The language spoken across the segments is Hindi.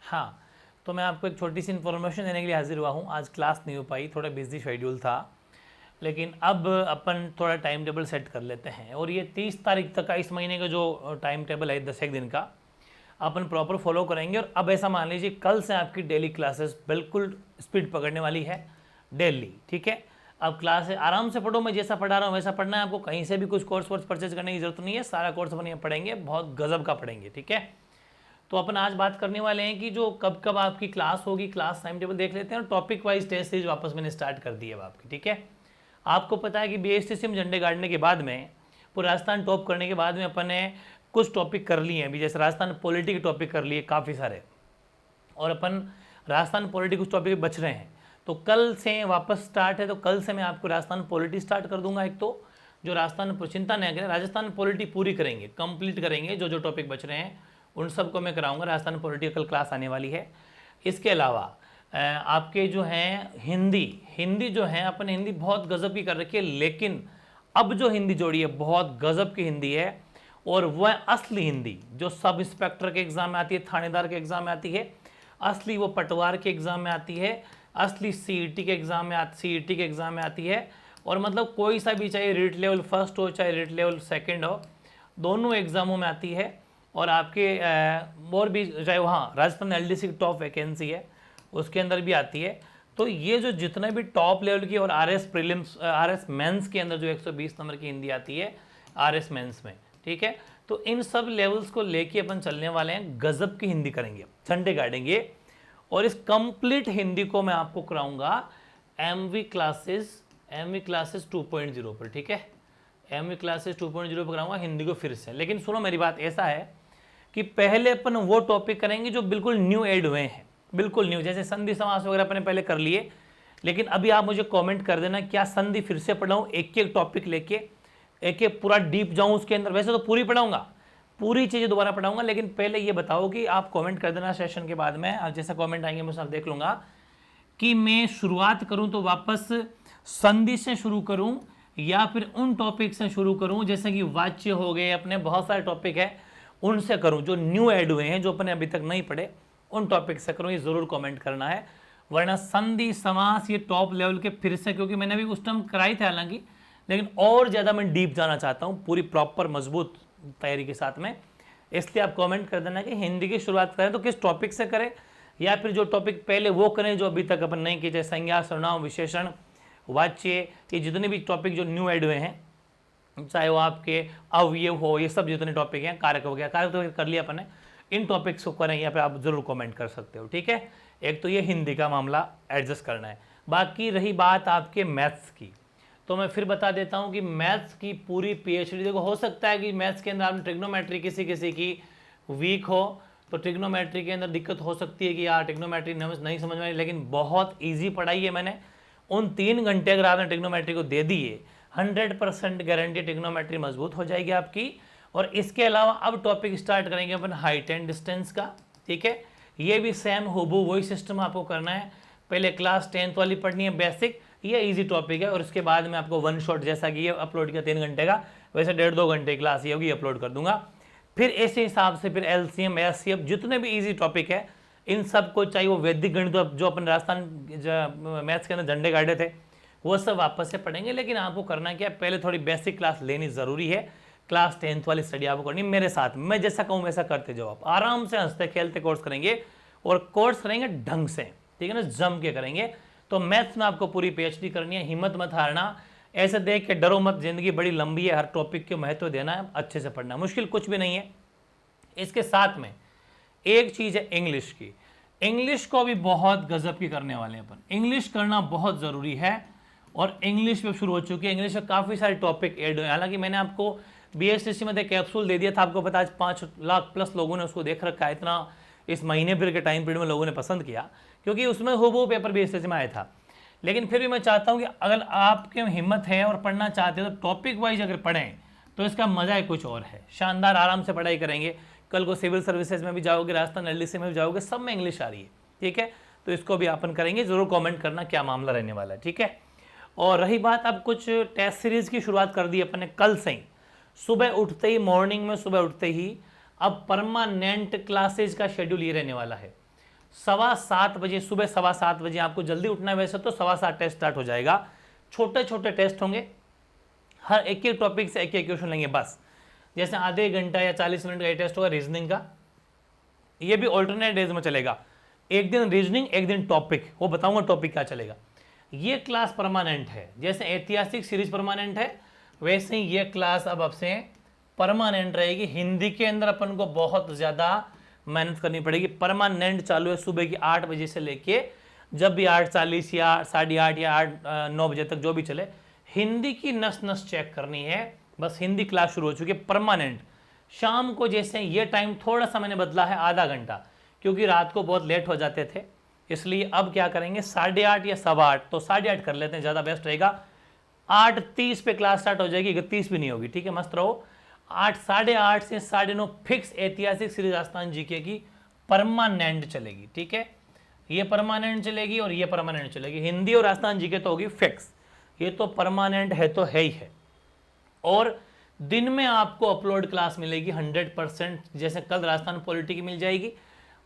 हाँ, तो मैं आपको एक छोटी सी इन्फॉर्मेशन देने के लिए हाजिर हुआ हूँ। आज क्लास नहीं हो पाई, थोड़ा बिजी शेड्यूल था, लेकिन अब अपन थोड़ा टाइम टेबल सेट कर लेते हैं और ये 30 तारीख तक का इस महीने का जो टाइम टेबल है 10 एक दिन का अपन प्रॉपर फॉलो करेंगे। और अब ऐसा मान लीजिए कल से आपकी डेली क्लासेस बिल्कुल स्पीड पकड़ने वाली है डेली, ठीक है। अब क्लास आराम से पढ़ो, मैं जैसा पढ़ा रहा हूँ वैसा पढ़ना है आपको, कहीं से भी कुछ कोर्स वोर्स परचेज करने की जरूरत नहीं है। सारा कोर्स अपन यहाँ पढ़ेंगे, बहुत गजब का पढ़ेंगे, ठीक है। तो अपन आज बात करने वाले हैं कि जो कब कब आपकी क्लास होगी, क्लास टाइम टेबल देख लेते हैं। और टॉपिक वाइज टेस्ट सीरीज वापस मैंने स्टार्ट कर दी है आपकी, ठीक है। आपको पता है कि BSTC में झंडे गाड़ने के बाद में, पूरा राजस्थान टॉप करने के बाद में अपन ने कुछ टॉपिक कर लिए हैं अभी, जैसे राजस्थान पॉलिटी के टॉपिक कर लिए काफ़ी सारे, और अपन राजस्थान पॉलिटी कुछ टॉपिक बच रहे हैं। तो कल से वापस स्टार्ट है, तो कल से मैं आपको राजस्थान पॉलिटी स्टार्ट कर दूंगा। एक तो जो राजस्थान, चिंता नहीं करें, राजस्थान पॉलिटी पूरी करेंगे, कंप्लीट करेंगे। जो जो टॉपिक बच रहे हैं उन सबको मैं कराऊंगा। राजस्थान पॉलिटी कल क्लास आने वाली है। इसके अलावा आपके जो हैं हिंदी जो है, अपन हिंदी बहुत गजब की कर रखी है, लेकिन अब जो हिंदी जोड़ी है बहुत गजब की हिंदी है, और वह असली हिंदी जो सब इंस्पेक्टर के एग्जाम में आती है, थानेदार के एग्जाम में आती है, असली वो पटवार के एग्जाम में आती है, असली CET के एग्जाम में आती है। और मतलब कोई सा भी, चाहे रीट लेवल फर्स्ट हो चाहे रीट लेवल सेकंड हो, दोनों एग्जामों में आती है। और आपके और भी, चाहे वहाँ राजस्थान LDC की टॉप वैकेंसी है उसके अंदर भी आती है। तो ये जो जितने भी टॉप लेवल की, और RS प्रीलिम्स, RS मेंस के अंदर जो 120 नंबर की हिंदी आती है RS मेंस में, ठीक है। तो इन सब लेवल्स को लेके अपन चलने वाले हैं, गजब की हिंदी करेंगे, झंडे गाड़ेंगे। और इस कंप्लीट हिंदी को मैं आपको कराऊंगा MV क्लासेस 2.0 पर, ठीक है। MV क्लासेस 2.0 पर कराऊंगा हिंदी को फिर से। लेकिन सुनो मेरी बात, ऐसा है कि पहले अपन वो टॉपिक करेंगे जो बिल्कुल न्यू ऐड हुए हैं, बिल्कुल न्यू, जैसे संधि समास वगैरह अपने पहले कर लिए। लेकिन अभी आप मुझे कमेंट कर देना, क्या संधि फिर से पढ़ाऊं, एक एक टॉपिक लेके, एक एक पूरा डीप जाऊं उसके अंदर। वैसे तो पूरी पढ़ाऊंगा, पूरी चीज़ें दोबारा पढ़ाऊंगा, लेकिन पहले ये बताओ कि आप कमेंट कर देना सेशन के बाद में, अब जैसा कमेंट आएंगे मैं सब देख लूँगा, कि मैं शुरुआत करूँ तो वापस संधि से शुरू करूँ या फिर उन टॉपिक से शुरू करूँ, जैसे कि वाच्य हो गए, अपने बहुत सारे टॉपिक है उनसे करूँ जो न्यू ऐड हुए हैं, जो अपने अभी तक नहीं पढ़े, उन टॉपिक से करूँ। ये ज़रूर कमेंट करना है, वरना संधि समास ये टॉप लेवल के फिर से, क्योंकि मैंने अभी उस टाइम कराई थे हालांकि, लेकिन और ज़्यादा मैं डीप जाना चाहता हूँ पूरी प्रॉपर मजबूत तैयारी के साथ में। इसलिए आप कमेंट कर देना कि हिंदी की शुरुआत करें तो किस टॉपिक से करें, या फिर जो टॉपिक पहले वो करें जो अभी तक अपन नहीं किए, जैसे संज्ञा, सर्वनाम, विशेषण, वाच्य, ये जितने भी टॉपिक जो न्यू ऐड हुए हैं, चाहे वो आपके अवयव हो, ये सब जितने टॉपिक हैं, कारक हो गया, कारक तो कर लिया अपन ने, इन टॉपिक्स को करें, यहाँ पे आप जरूर कमेंट कर सकते हो, ठीक है। एक तो ये हिंदी का मामला एडजस्ट करना है। बाकी रही बात आपके मैथ्स की, तो मैं फिर बता देता हूँ कि मैथ्स की पूरी PhD, देखो हो सकता है कि मैथ्स के अंदर आपने ट्रिग्नोमेट्री किसी किसी की वीक हो, तो ट्रिग्नोमेट्री के अंदर दिक्कत हो सकती है कि यार ट्रिग्नोमेट्री नहीं समझ में आई, लेकिन बहुत ईजी पढ़ाई है मैंने। उन 3 घंटे अगर आपने ट्रिग्नोमेट्री को दे दिए, 100% गारंटी ट्रिग्नोमेट्री मजबूत हो जाएगी आपकी। और इसके अलावा अब टॉपिक स्टार्ट करेंगे अपन हाइट एंड डिस्टेंस का, ठीक है। ये भी सेम हुबहू वही सिस्टम आपको करना है। पहले क्लास 10th वाली पढ़नी है बेसिक, ये इजी टॉपिक है, और इसके बाद में आपको वन शॉट, जैसा कि ये अपलोड किया 3 घंटे का, वैसे 1.5-2 घंटे क्लास ये होगी, अपलोड कर दूंगा। फिर ऐसे हिसाब से फिर LCM, SCF, जितने भी इजी टॉपिक है इन सब को, चाहे वो वैदिक गणित जो अपन राजस्थान मैथ्स के अंदर झंडे गाड़े थे, वो सब वापस से पढ़ेंगे। लेकिन आपको करना क्या है, पहले थोड़ी बेसिक क्लास लेनी ज़रूरी है। क्लास 10th वाली स्टडी आपको करनी मेरे साथ, मैं जैसा कहूँ वैसा करते जाओ आप, आराम से हंसते खेलते कोर्स करेंगे, और कोर्स करेंगे ढंग से, ठीक है ना, जम के करेंगे। तो मैथ्स में आपको पूरी PhD करनी है, हिम्मत मत हारना, ऐसे देख के डरो मत, जिंदगी बड़ी लंबी है, हर टॉपिक के महत्व देना है, अच्छे से पढ़ना, मुश्किल कुछ भी नहीं है। इसके साथ में एक चीज़ है इंग्लिश की, इंग्लिश को भी बहुत गजब की करने वाले हैं अपन, इंग्लिश करना बहुत ज़रूरी है। और इंग्लिश में शुरू हो चुकी है, इंग्लिश में काफ़ी सारे टॉपिक ऐड हुए। हालांकि मैंने आपको BSTC में कैप्सूल दे दिया था, आपको पता है 5 लाख प्लस लोगों ने उसको देख रखा है, इतना इस महीने भर के टाइम पीरियड में लोगों ने पसंद किया, क्योंकि उसमें वो पेपर BSTC में आया था। लेकिन फिर भी मैं चाहता हूँ कि अगर आपके हिम्मत है और पढ़ना चाहते हो तो टॉपिक वाइज अगर पढ़ें तो इसका मज़ा ही कुछ और है, शानदार आराम से पढ़ाई करेंगे। कल को सिविल सर्विसेज में भी जाओगे, राजस्थान LDC में भी जाओगे, सब में इंग्लिश आ रही है, ठीक है। तो इसको भी अपन करेंगे, ज़रूर कमेंट करना क्या मामला रहने वाला है, ठीक है। और रही बात, अब कुछ टेस्ट सीरीज़ की शुरुआत कर दी अपन ने कल से ही, सुबह उठते ही, मॉर्निंग में सुबह उठते ही अब परमानेंट क्लासेज का शेड्यूल ये रहने वाला है। 7:15 बजे, सुबह 7:15 बजे आपको जल्दी उठना है। वैसे तो 7:15 टेस्ट स्टार्ट हो जाएगा। छोटे छोटे टेस्ट होंगे, हर एक एक टॉपिक से एक एक क्वेश्चन लेंगे बस। जैसे आधे घंटा या 40 मिनट का ये टेस्ट होगा रीजनिंग का, ये भी ऑल्टरनेट डेज में चलेगा। एक दिन रीजनिंग, एक दिन टॉपिक, वो बताऊंगा टॉपिक क्या चलेगा। ये क्लास परमानेंट है, जैसे ऐतिहासिक सीरीज परमानेंट है वैसे ही ये क्लास अब से परमानेंट रहेगी। हिंदी के अंदर अपन को बहुत ज़्यादा मेहनत करनी पड़ेगी। परमानेंट चालू है सुबह की 8 बजे से लेके जब भी 8:40 या 8:30 या 8-9 बजे तक जो भी चले, हिंदी की नस नस चेक करनी है। बस हिंदी क्लास शुरू हो चुकी है परमानेंट। शाम को जैसे ये टाइम थोड़ा सा मैंने बदला है, आधा घंटा, क्योंकि रात को बहुत लेट हो जाते थे, इसलिए अब क्या करेंगे 8:30 या 8:15, तो 8:30 कर लेते हैं, ज़्यादा बेस्ट रहेगा। 8:30 पे क्लास स्टार्ट हो जाएगी, 31 भी नहीं होगी, ठीक है, मस्त रहो। 8:30 से 9:30 फिक्स ऐतिहासिक सीरीज राजस्थान जीके की परमानेंट चलेगी, ठीक है। ये परमानेंट चलेगी और ये परमानेंट चलेगी। हिंदी और राजस्थान जीके तो होगी फिक्स, ये तो परमानेंट है तो है ही है। और दिन में आपको अपलोड क्लास मिलेगी 100%। जैसे कल राजस्थान पॉलिटी की मिल जाएगी,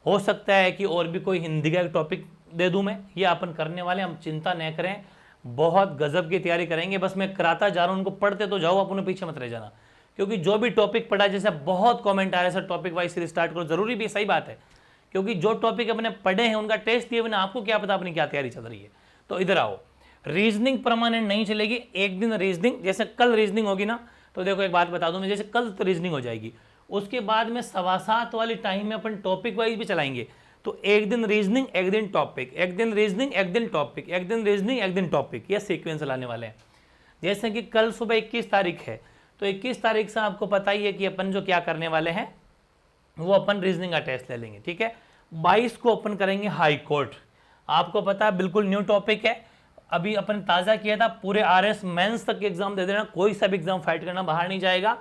हो सकता है कि और भी कोई हिंदी का एक टॉपिक दे दूं मैं, ये अपन करने वाले, हम चिंता न करें, बहुत गजब की तैयारी करेंगे। बस मैं कराता जा रहा हूं, उनको पढ़ते तो जाओ, अपने पीछे मत रह जाना, क्योंकि जो भी टॉपिक पढ़ा, जैसे बहुत कमेंट आ रहे sir topic wise series start करो, जरूरी भी सही बात है, क्योंकि जो टॉपिक अपने पढ़े हैं उनका टेस्ट दिए बिना आपको क्या पता अपनी क्या तैयारी चल रही है। तो इधर आओ, रीजनिंग परमानेंट नहीं चलेगी, एक दिन रीजनिंग, जैसे कल रीजनिंग होगी ना, तो देखो एक बात बता दूं मैं, जैसे कल तो रीजनिंग हो जाएगी, उसके बाद में 7:15 वाली टाइम में अपन टॉपिक वाइज भी चलाएंगे। तो एक दिन रीजनिंग, एक दिन टॉपिक, एक दिन रीजनिंग, एक दिन टॉपिक, एक दिन रीजनिंग, एक दिन टॉपिक, ये सीक्वेंस लाने वाले हैं। जैसे कि कल सुबह 21 तारीख है, तो 21 तारीख से आपको पता ही है कि अपन जो क्या करने वाले हैं, वो अपन रीजनिंग का टेस्ट ले लेंगे, ठीक है। 22 को अपन करेंगे हाई कोर्ट, आपको पता है बिल्कुल न्यू टॉपिक है, अभी अपन ताज़ा किया था, पूरे RS मेंस तक एग्जाम दे देना, कोई सा भी एग्जाम फाइट करना, बाहर नहीं जाएगा।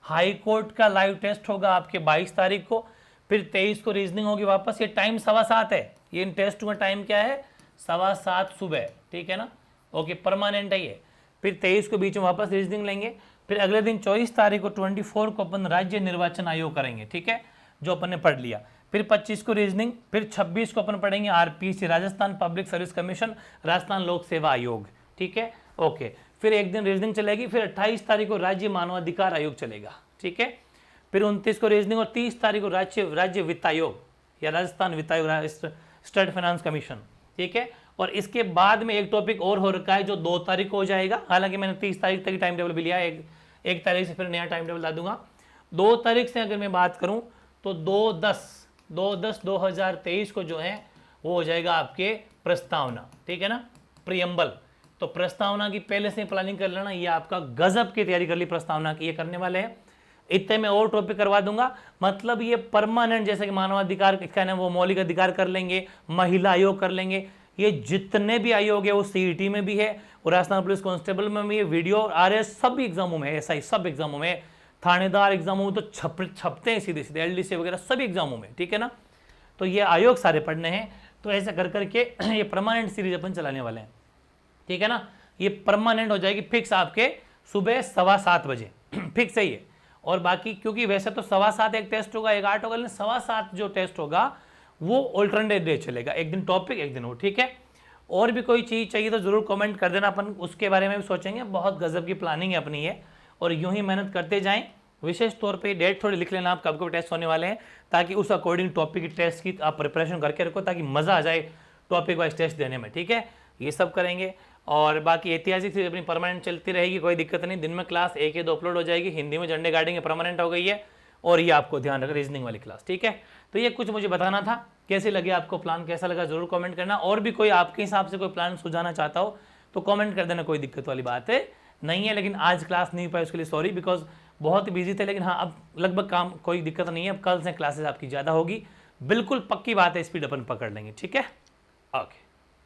हाई कोर्ट का लाइव टेस्ट होगा आपके 22 तारीख को, फिर 23 को रीजनिंग होगी वापस। ये टाइम 7:15 है, ये इन टेस्ट का टाइम क्या है 7:15 सुबह, ठीक है ना, ओके, परमानेंट है ये। फिर 23 को बीच में वापस रीजनिंग लेंगे, फिर अगले दिन 24 तारीख को 24 को अपन राज्य निर्वाचन आयोग करेंगे, ठीक है, जो अपन ने पढ़ लिया। फिर 25 को रीजनिंग, फिर 26 को अपन पढ़ेंगे RPC, Rajasthan public service commission, Rajasthan लोक सेवा आयोग, ठीक है, ओके। फिर एक दिन रीजनिंग चलेगी, फिर 28 तारीख को राज्य मानवाधिकार आयोग चलेगा, ठीक है। फिर 29 को रीजनिंग और 30 तारीख को राज्य वित्त आयोग या राजस्थान वित्त आयोग, स्टेट फाइनेंस कमीशन, ठीक है। और इसके बाद में एक टॉपिक और हो रखा है जो 2 तारीख को हो जाएगा, हालांकि मैंने 30 तारीख तक टाइम टेबल भी लिया है, एक तारीख से फिर नया टाइम टेबल ला दूंगा। 2 तारीख से अगर मैं बात करूं तो 2/10/2023 को जो है वो हो जाएगा आपके प्रस्तावना, ठीक है ना, प्रियम्बल। तो प्रस्तावना की पहले से प्लानिंग कर लेना, ये आपका गजब की तैयारी कर ली प्रस्तावना की, ये करने वाले हैं। इतने में और टॉपिक करवा दूंगा, मतलब ये परमानेंट, जैसे कि मानवाधिकार क्या है वो मौलिक अधिकार कर लेंगे, महिला आयोग कर लेंगे, ये जितने भी आयोग है वो CET में भी है और राजस्थान पुलिस कांस्टेबल में भी है, वीडियो RS सभी एग्जामों में, SI सब एग्जामों में, थानेदार एग्जामों में तो छपते हैं सीधे सीधे, LDC वगैरह सभी एग्जामों में, ठीक है ना। तो ये आयोग सारे पढ़ने हैं, तो ऐसा कर करके ये परमानेंट सीरीज अपन चलाने वाले हैं, ठीक है ना। ये परमानेंट हो जाएगी फिक्स आपके सुबह 7:15 बजे फिक्स है ये। और बाकी क्योंकि वैसे तो 7:15 एक टेस्ट होगा, एक 8 होगा, लेकिन 7:15 जो टेस्ट होगा वो ऑल्टरनेट डे चलेगा, एक दिन टॉपिक एक दिन हो, ठीक है। और भी कोई चीज़ चाहिए तो ज़रूर कमेंट कर देना, अपन उसके बारे में भी सोचेंगे। बहुत गजब की प्लानिंग है अपनी ये, और यूं ही मेहनत करते जाएं। विशेष तौर पे डेट थोड़ी लिख लेना आप कब कब टेस्ट होने वाले हैं, ताकि उस अकॉर्डिंग टॉपिक की टेस्ट की आप प्रिपरेशन करके रखो, ताकि मज़ा आ जाए टॉपिक वाइज टेस्ट देने में, ठीक है। ये सब करेंगे। और बाकी ऐतिहासिक चीज़ अपनी परमानेंट चलती रहेगी, कोई दिक्कत नहीं। दिन में क्लास 1 या 2 अपलोड हो जाएगी, हिंदी में झंडे गाड़ेंगे परमानेंट हो गई है, और ये आपको ध्यान रखना रीजनिंग वाली क्लास, ठीक है। तो ये कुछ मुझे बताना था, कैसे लगे आपको प्लान, कैसा लगा जरूर कमेंट करना। और भी कोई आपके हिसाब से कोई प्लान सुझाना चाहता हो तो कमेंट कर देना, कोई दिक्कत वाली बात है नहीं है। लेकिन आज क्लास नहीं पाई उसके लिए सॉरी, बिकॉज बहुत बिजी थे। लेकिन हाँ, अब लगभग काम कोई दिक्कत नहीं है, अब कल से क्लासेस आपकी ज़्यादा होगी, बिल्कुल पक्की बात है, स्पीड अपन पकड़ लेंगे, ठीक है, ओके।